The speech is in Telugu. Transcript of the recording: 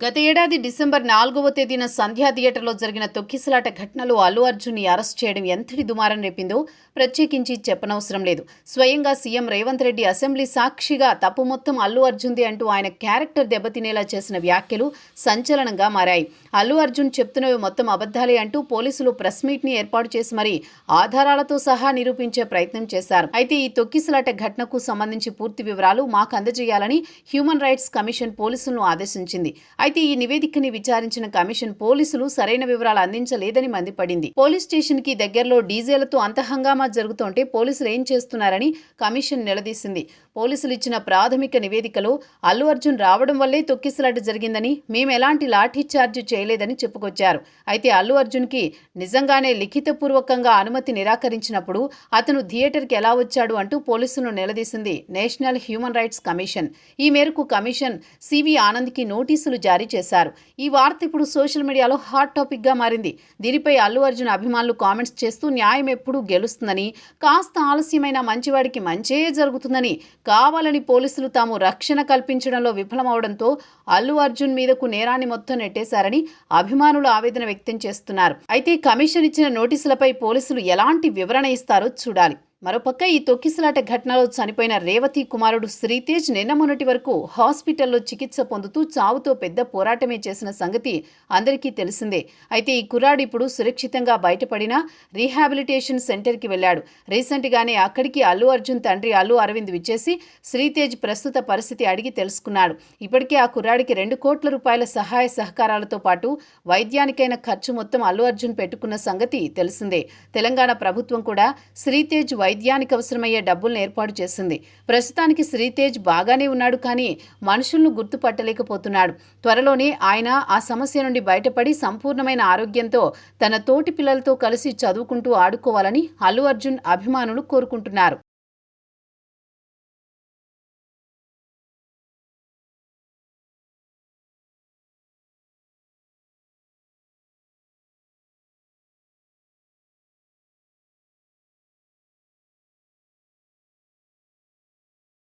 గత ఏడాది డిసెంబర్ 4వ తేదీన సంధ్యా థియేటర్లో జరిగిన తొక్కిసలాట ఘటనలో అల్లు అర్జున్ని అరెస్ట్ చేయడం ఎంతటి దుమారం రేపిందో ప్రత్యేకించి చెప్పనవసరం లేదు. స్వయంగా సీఎం రేవంత్ రెడ్డి అసెంబ్లీ సాక్షిగా తప్పు మొత్తం అల్లు అర్జున్దే అంటూ ఆయన క్యారెక్టర్ దెబ్బతినేలా చేసిన వ్యాఖ్యలు సంచలనంగా మారాయి. అల్లు అర్జున్ చెప్తున్నవి మొత్తం అబద్ధాలే అంటూ పోలీసులు ప్రెస్ మీట్ ని ఏర్పాటు చేసి మరీ ఆధారాలతో సహా నిరూపించే ప్రయత్నం చేశారు. అయితే ఈ తొక్కిసలాట ఘటనకు సంబంధించి పూర్తి వివరాలు మాకు అందజేయాలని హ్యూమన్ రైట్స్ కమిషన్ పోలీసులను ఆదేశించింది. అయితే ఈ నివేదికని విచారించిన కమిషన్ పోలీసులు సరైన వివరాలు అందించలేదని మండిపడింది. పోలీస్ స్టేషన్ కి దగ్గరలో డీజేలతో అంత హంగామా జరుగుతుంటే పోలీసులు ఏం చేస్తున్నారని కమిషన్ నిలదీసింది. పోలీసులు ఇచ్చిన ప్రాథమిక నివేదికలో అల్లు అర్జున్ రావడం వల్లే తొక్కిసలాట జరిగిందని, మేము ఎలాంటి లాఠీ చార్జ్ చేయలేదని చెప్పుకొచ్చారు. అయితే అల్లు అర్జున్ కి నిజంగానే లిఖితపూర్వకంగా అనుమతి నిరాకరించినప్పుడు అతను థియేటర్కి ఎలా వచ్చాడు అంటూ పోలీసులను నిలదీసింది నేషనల్ హ్యూమన్ రైట్స్ కమిషన్. ఈ మేరకు కమిషన్ సివి ఆనంద్కి నోటీసులు జారీ చేశారు. ఈ వార్త ఇప్పుడు సోషల్ మీడియాలో హాట్ టాపిక్ గా మారింది. దీనిపై అల్లు అర్జున్ అభిమానులు కామెంట్స్ చేస్తూ న్యాయం ఎప్పుడూ గెలుస్తుందని, కాస్త ఆలస్యమైన మంచివాడికి మంచే జరుగుతుందని, కావాలని పోలీసులు తాము రక్షణ కల్పించడంలో విఫలమవడంతో అల్లు అర్జున్ మీదకు నేరాన్ని మొత్తం నెట్టేశారని అభిమానులు ఆవేదన వ్యక్తం చేస్తున్నారు. అయితే కమిషన్ ఇచ్చిన నోటీసులపై పోలీసులు ఎలాంటి వివరణ ఇస్తారో చూడాలి. మరోపక్క ఈ తొక్కిసలాట ఘటనలో చనిపోయిన రేవతి కుమారుడు శ్రీతేజ్ నిన్న మొన్నటి వరకు హాస్పిటల్లో చికిత్స పొందుతూ చావుతో పెద్ద పోరాటమే చేసిన సంగతి అందరికీ తెలిసిందే. అయితే ఈ కుర్రాడు ఇప్పుడు సురక్షితంగా బయటపడినా రీహాబిలిటేషన్ సెంటర్కి వెళ్లాడు. రీసెంట్గానే అక్కడికి అల్లు అర్జున్ తండ్రి అల్లు అరవింద్ విచ్చేసి శ్రీతేజ్ ప్రస్తుత పరిస్థితి అడిగి తెలుసుకున్నాడు. ఇప్పటికే ఆ కుర్రాడికి 2 కోట్ల రూపాయల సహాయ సహకారాలతో పాటు వైద్యానికైన ఖర్చు మొత్తం అల్లు అర్జున్ పెట్టుకున్న సంగతి తెలిసిందే. తెలంగాణ ప్రభుత్వం కూడా శ్రీతేజ్ వైద్యానికి అవసరమయ్యే డబ్బులను ఏర్పాటు చేసింది. ప్రస్తుతానికి శ్రీతేజ్ బాగానే ఉన్నాడు, కానీ మనుషులను గుర్తుపట్టలేకపోతున్నాడు. త్వరలోనే ఆయన ఆ సమస్య నుండి బయటపడి సంపూర్ణమైన ఆరోగ్యంతో తన తోటి పిల్లలతో కలిసి చదువుకుంటూ ఆడుకోవాలని అల్లు అర్జున్ అభిమానులు కోరుకుంటున్నారు.